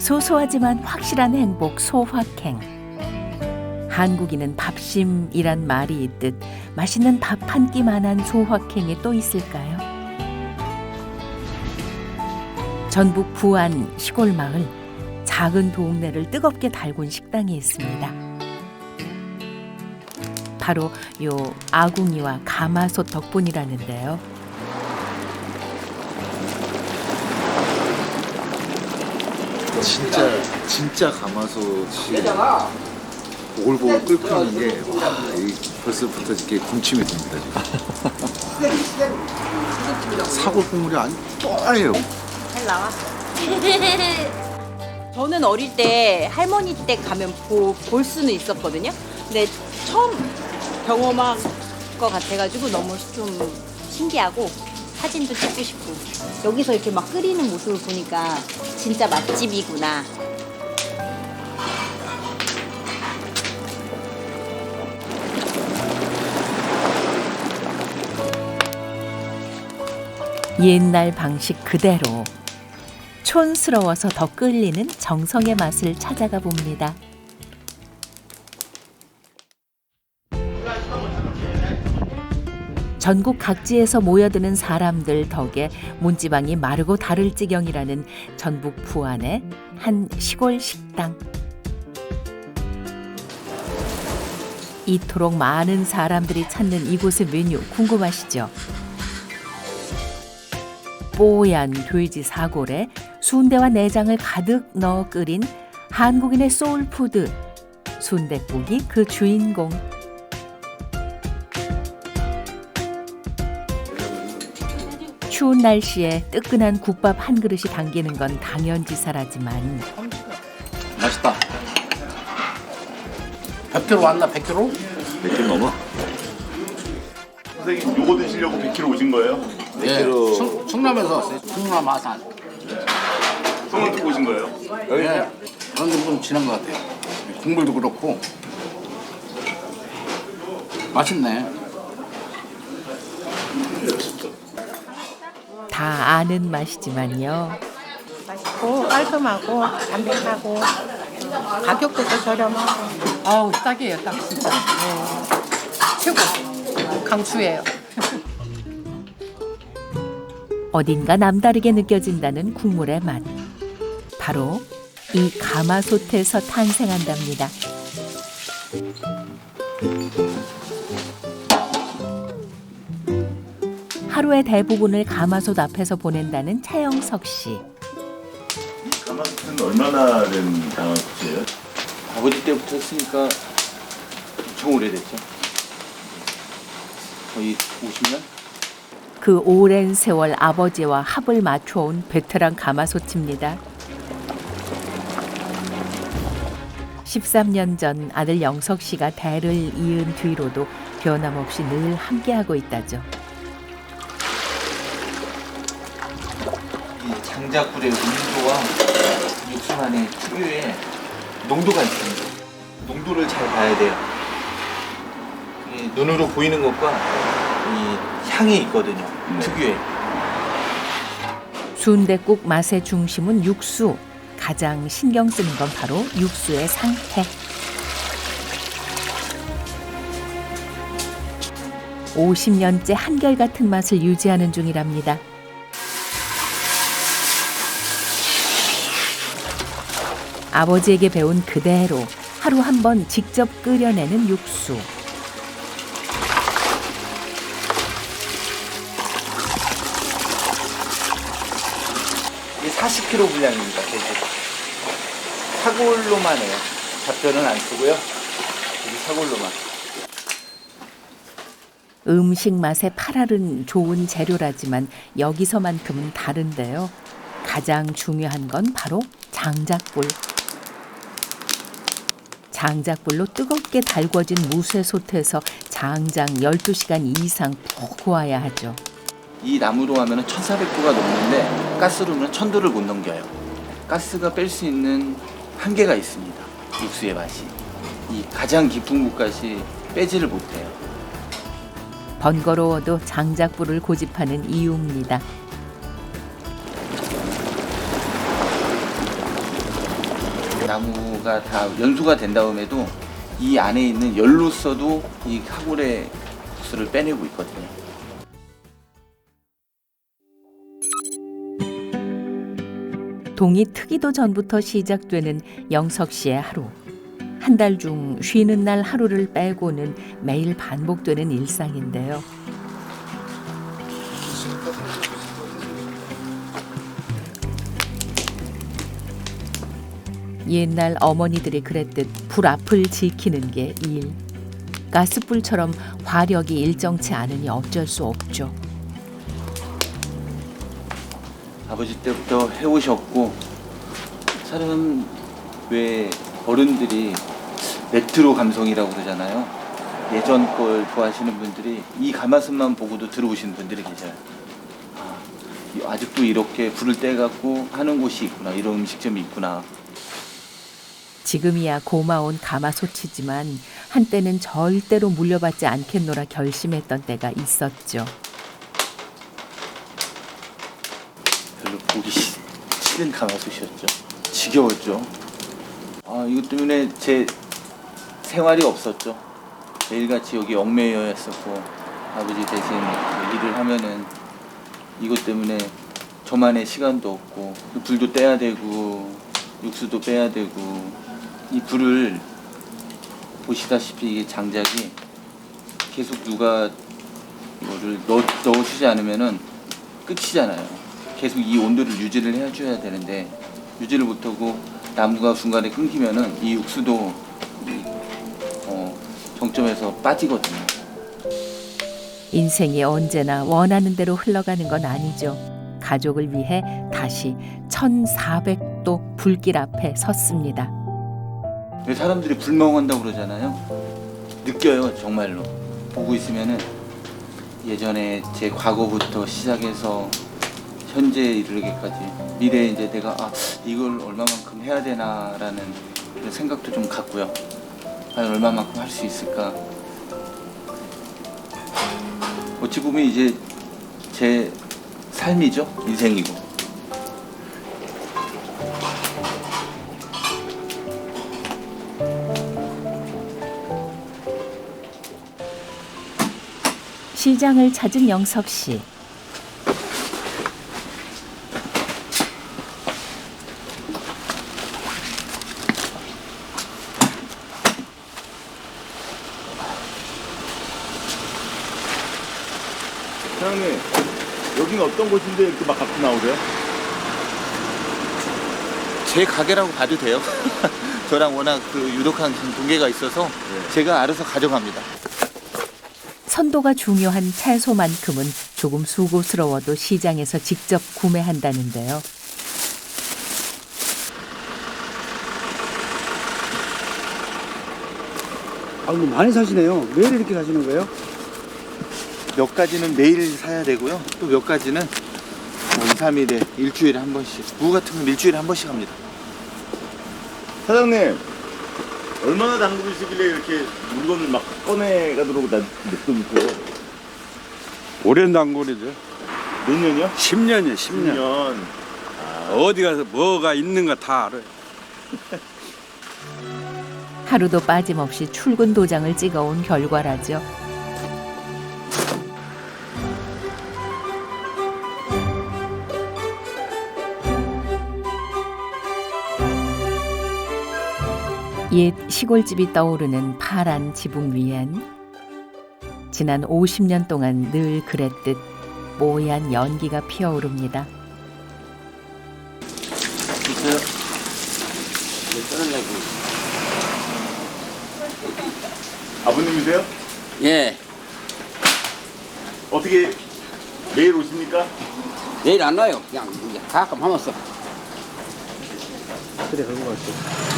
소소하지만 확실한 행복 소확행. 한국인은 밥심이란 말이 있듯 맛있는 밥 한 끼만한 소확행이 또 있을까요? 전북 부안 시골 마을, 작은 동네를 뜨겁게 달군 식당이 있습니다. 바로 요 아궁이와 가마솥 덕분이라는데요. 진짜 가마솥이 보글보글 끓고 있는 게 벌써부터 이렇게 군침이 듭니다. 지금. 사골 국물이 아주 뽀해요. 잘 나와. 저는 어릴 때 할머니 댁 가면 볼 수는 있었거든요. 근데 처음 경험한 것 같아가지고 너무 좀 신기하고 사진도 찍고 싶고, 여기서 이렇게 막 끓이는 모습을 보니까 진짜 맛집이구나. 옛날 방식 그대로 촌스러워서 더 끌리는 정성의 맛을 찾아가 봅니다. 전국 각지에서 모여드는 사람들 덕에 문지방이 마르고 다를 지경이라는 전북 부안의 한 시골 식당. 이토록 많은 사람들이 찾는 이곳의 메뉴 궁금하시죠? 뽀얀 돼지 사골에 순대와 내장을 가득 넣어 끓인 한국인의 소울푸드, 순댓국이 그 주인공. 추운 날씨에 뜨끈한 국밥 한 그릇이 당기는 건 당연지사라지만 맛있다. 100kg 왔나? 100kg? 100kg 넘어? 선생님 요거 드시려고 100km 오신 거예요? 예, 충남에서 왔어요. 충남 아산. 소문 듣고 오신 거예요? 예, 그런 게 좀 진한 것 같아요. 국물도 그렇고 맛있네. 다 아는 맛이지만요. 맛있고 깔끔하고 담백하고 가격도 또 저렴하고. 아우 딱이에요, 딱 진짜. 최고. 강추예요. 어딘가 남다르게 느껴진다는 국물의 맛. 바로 이 가마솥에서 탄생한답니다. 하루의 대부분을 가마솥 앞에서 보낸다는 차영석 씨. 가마솥은 얼마나 된 가마솥이에요? 아버지 때부터 했으니까 엄청 오래됐죠. 거의 50년? 그 오랜 세월 아버지와 합을 맞춰온 베테랑 가마솥입니다. 13년 전 아들 영석 씨가 대를 이은 뒤로도 변함없이 늘 함께하고 있다죠. 이 장작불의 온도와 육수만의 특유의 농도가 있습니다. 농도를 잘 봐야 돼요. 이 눈으로 보이는 것과 이 향이 있거든요. 특유의. 순댓국 맛의 중심은 육수. 가장 신경 쓰는 건 바로 육수의 상태. (50년째) 한결같은 맛을 유지하는 중이랍니다. 아버지에게 배운 그대로 하루 한 번 직접 끓여내는 육수. 이게 40kg 분량입니다. 돼지. 사골로만 해요. 잡뼈는 안 쓰고요. 여기 사골로만. 음식 맛의 팔알은 좋은 재료라지만 여기서만큼은 다른데요. 가장 중요한 건 바로 장작불. 장작불로 뜨겁게 달궈진 무쇠솥에서 장장 12시간 이상 푹 구워야 하죠. 이 나무로 하면 1,400도가 넘는데 가스로 하면 1,000도를 못 넘겨요. 가스가 뺄 수 있는 한계가 있습니다. 육수의 맛이. 이 가장 깊은 곳까지 빼지를 못해요. 번거로워도 장작불을 고집하는 이유입니다. 나무가 다 연소가 된 다음에도 이 안에 있는 열로서도 이 카골의 국수를 빼내고 있거든요. 동이 트기도 전부터 시작되는 영석 씨의 하루. 한 달 중 쉬는 날 하루를 빼고는 매일 반복되는 일상인데요. 옛날 어머니들이 그랬듯 불 앞을 지키는 게 일. 가스불처럼 화력이 일정치 않으니 어쩔 수 없죠. 아버지 때부터 해오셨고, 사람 왜 어른들이 레트로 감성이라고 그러잖아요. 예전 걸 좋아하시는 분들이 이 가마솥만 보고도 들어오시는 분들이 계셔요. 아직도 이렇게 불을 떼갖고 하는 곳이 있구나, 이런 음식점이 있구나. 지금이야 고마운 가마솥이지만 한때는 절대로 물려받지 않겠노라 결심했던 때가 있었죠. 별로 보기 싫은 가마솥이었죠. 지겨웠죠. 이것 때문에 제 생활이 없었죠. 매일같이 여기 얽매여 있었고, 아버지 대신 일을 하면은 이것 때문에 저만의 시간도 없고, 불도 떼야 되고 육수도 빼야 되고, 이 불을 보시다시피 이게 장작이 계속 누가 이거를 넣어주지 않으면은 끝이잖아요. 계속 이 온도를 유지를 해줘야 되는데 유지를 못하고 나무가 중간에 끊기면은 이 육수도 정점에서 빠지거든요. 인생이 언제나 원하는 대로 흘러가는 건 아니죠. 가족을 위해 다시 1400도 불길 앞에 섰습니다. 왜 사람들이 불멍한다고 그러잖아요. 느껴요, 정말로. 보고 있으면은 예전에 제 과거부터 시작해서 현재 이르기까지 미래에 이제 내가 이걸 얼마만큼 해야 되나라는 그런 생각도 좀 갖고요. 얼마만큼 할 수 있을까. 어찌 보면 이제 제 삶이죠, 인생이고. 시장을 찾은 영석 씨. 사장님, 여기는 어떤 곳인데 이렇게 막 갖고 나오세요? 제 가게라고 봐도 돼요. 저랑 워낙 그 유독한 동계가 있어서 제가 알아서 가져갑니다. 선도가 중요한 채소만큼은 조금 수고스러워도 시장에서 직접 구매한다는데요. 뭐 많이 사시네요. 매일 이렇게 사시는 거예요? 몇 가지는 매일 사야 되고요. 또 몇 가지는 2, 3일에 일주일에 한 번씩. 무 같은 건 일주일에 한 번씩 합니다. 사장님, 얼마나 담그시길래 이렇게 물건을 막 꺼내가도록 냅두고? 오랜 단골이죠. 몇 년이요? 10년이요, 10년. 10년. 어디 가서 뭐가 있는가 다 알아요. 하루도 빠짐없이 출근 도장을 찍어온 결과라죠. 옛 시골집이 떠오르는 파란 지붕 위엔 지난 50년 동안 늘 그랬듯 뽀얀 연기가 피어오릅니다. 있어요? 아버님이세요? 예, 어떻게 매일 오십니까? 내일 안 와요. 그냥 가끔 하면서.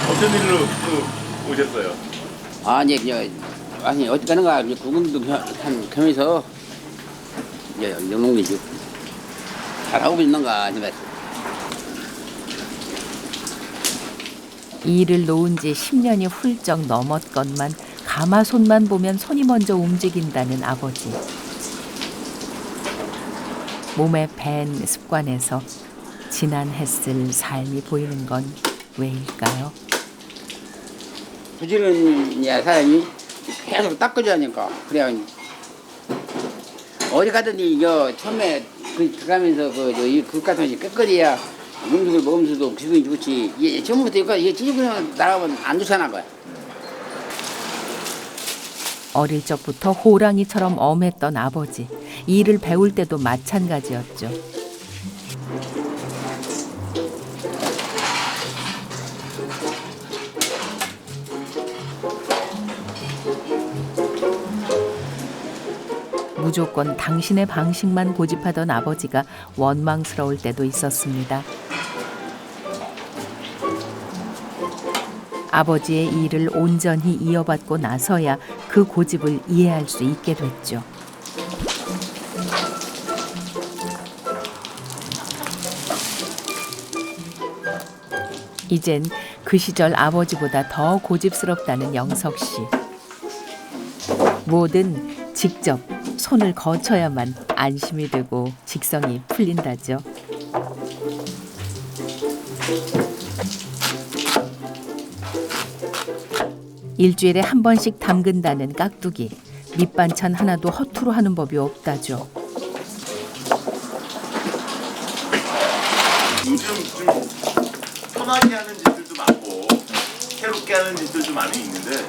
어떤 일로 또 오셨어요? 아니, 그냥, 어디 가는가, 이제 구경도 하면서, 이제 영농이죠. 잘하고 있는가, 이제. 일을 놓은 지 10년이 훌쩍 넘었건만 가마솥만 보면 손이 먼저 움직인다는 아버지. 몸에 밴 습관에서 진한 햇을 삶이 보이는 건 왜일까요? 부지런 사람이 계속 닦아줘야 하니까. 그래야 어디 가든지 이거 처음에 들어가면서 그 같은 것이 깨끗해야 음식을 먹으면서도 기분이 좋지. 이게 처음부터 이게 찌그러면 나가면 안 좋잖아 거야. 어릴 적부터 호랑이처럼 엄했던 아버지. 일을 배울 때도 마찬가지였죠. 무조건 당신의 방식만 고집하던 아버지가 원망스러울 때도 있었습니다. 아버지의 일을 온전히 이어받고 나서야 그 고집을 이해할 수 있게 됐죠. 이젠 그 시절 아버지보다 더 고집스럽다는 영석 씨. 뭐든 직접 손을 거쳐야만 안심이 되고 직성이 풀린다죠. 일주일에 한 번씩 담근다는 깍두기. 밑반찬 하나도 허투루 하는 법이 없다죠. 요즘 좀 편하게 하는 집들도 많고 새롭게 하는 집들도 많이 있는데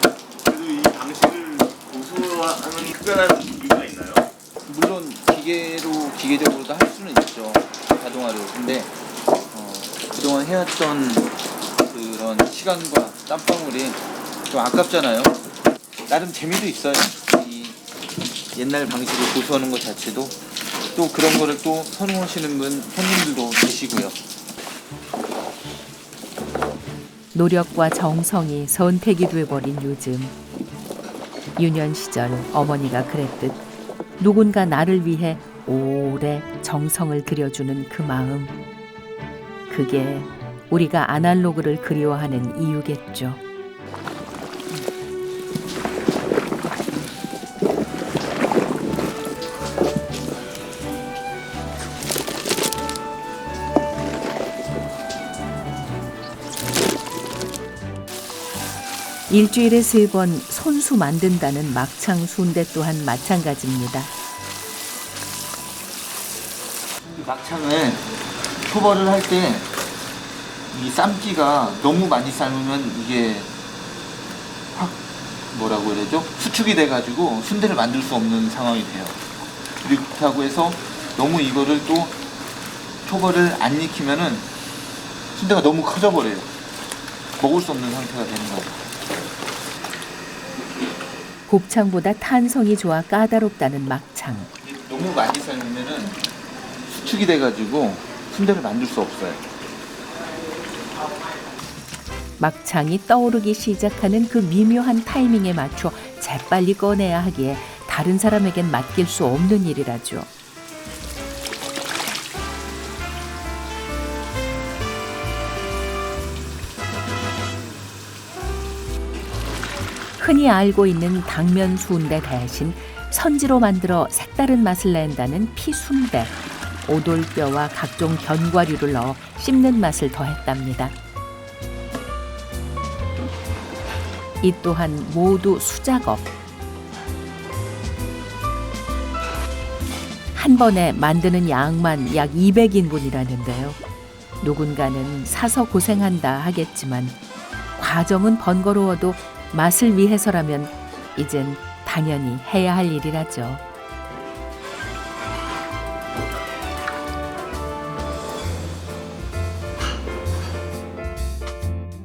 그래도 이 방식을 고수하는 특별한 이유가 있나요? 물론 기계적으로도 할 수는 있죠. 자동화로. 근데 그동안 해왔던 그런 시간과 땀방울이 좀 아깝잖아요. 나름 재미도 있어요. 이 옛날 방식을 고수하는 것 자체도. 또 그런 거를 또 선호하시는 손님들도 계시고요. 노력과 정성이 선택이 돼버린 요즘. 유년 시절 어머니가 그랬듯 누군가 나를 위해 오래 정성을 들여주는 그 마음. 그게 우리가 아날로그를 그리워하는 이유겠죠. 일주일에 3번 손수 만든다는 막창 순대 또한 마찬가지입니다. 막창을 초벌을 할 때 이 삶기가 너무 많이 삶으면 이게 확 뭐라고 해야 되죠? 수축이 돼가지고 순대를 만들 수 없는 상황이 돼요. 그렇다고 해서 너무 이거를 또 초벌을 안 익히면은 순대가 너무 커져버려요. 먹을 수 없는 상태가 되는 거예요. 곱창보다 탄성이 좋아 까다롭다는 막창. 너무 많이 삶으면은 수축이 돼가지고 순대를 만들 수 없어요. 막창이 떠오르기 시작하는 그 미묘한 타이밍에 맞춰 재빨리 꺼내야 하기에 다른 사람에겐 맡길 수 없는 일이라죠. 흔히 알고 있는 당면 순대 대신 선지로 만들어 색다른 맛을 낸다는 피순대. 오돌뼈와 각종 견과류를 넣어 씹는 맛을 더했답니다. 이 또한 모두 수작업. 한 번에 만드는 양만 약 200인분이라는데요. 누군가는 사서 고생한다 하겠지만 과정은 번거로워도 맛을 위해서라면 이젠 당연히 해야 할 일이라죠.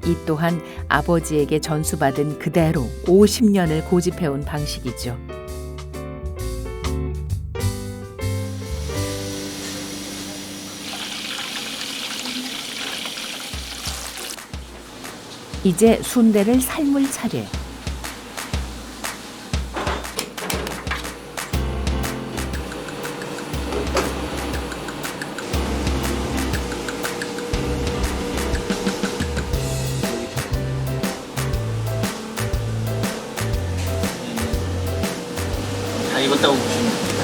이 또한 아버지에게 전수받은 그대로 50년을 고집해온 방식이죠. 이제 순대를 삶을 차례. 다 익었다고 보시면 돼요.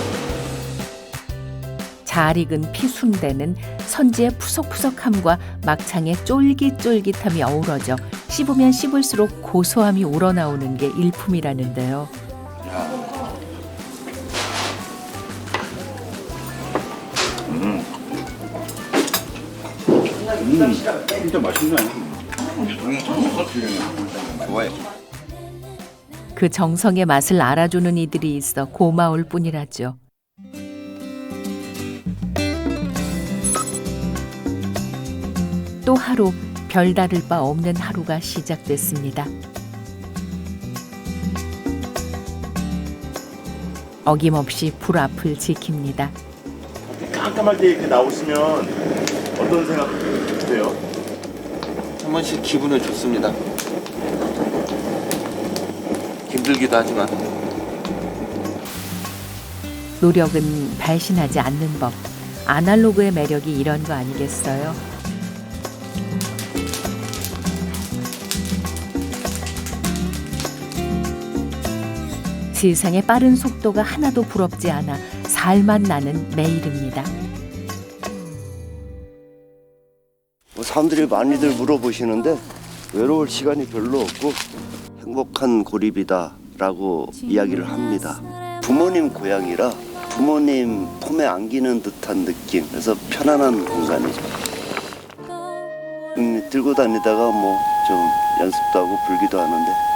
잘 익은 피순대는 선지의 푸석푸석함과 막창의 쫄깃쫄깃함이 어우러져 씹으면 씹을수록 고소함이 우러나오는 게 일품이라는데요. 진짜 맛있네. 좋아요. 그 정성의 맛을 알아주는 이들이 있어 고마울 뿐이라죠. 또 하루 별다를 바 없는 하루가 시작됐습니다. 어김없이 불 앞을 지킵니다. 깜깜할 때 이렇게 나오시면 어떤 생각 드세요? 한 번씩 기분은 좋습니다. 힘들기도 하지만 노력은 발신하지 않는 법. 아날로그의 매력이 이런 거 아니겠어요? 세상의 빠른 속도가 하나도 부럽지 않아 살만 나는 매일입니다. 사람들이 많이들 물어보시는데 외로울 시간이 별로 없고 행복한 고립이다라고 이야기를 합니다. 부모님 고향이라 부모님 품에 안기는 듯한 느낌, 그래서 편안한 공간이죠. 들고 다니다가 뭐 좀 연습도 하고 불기도 하는데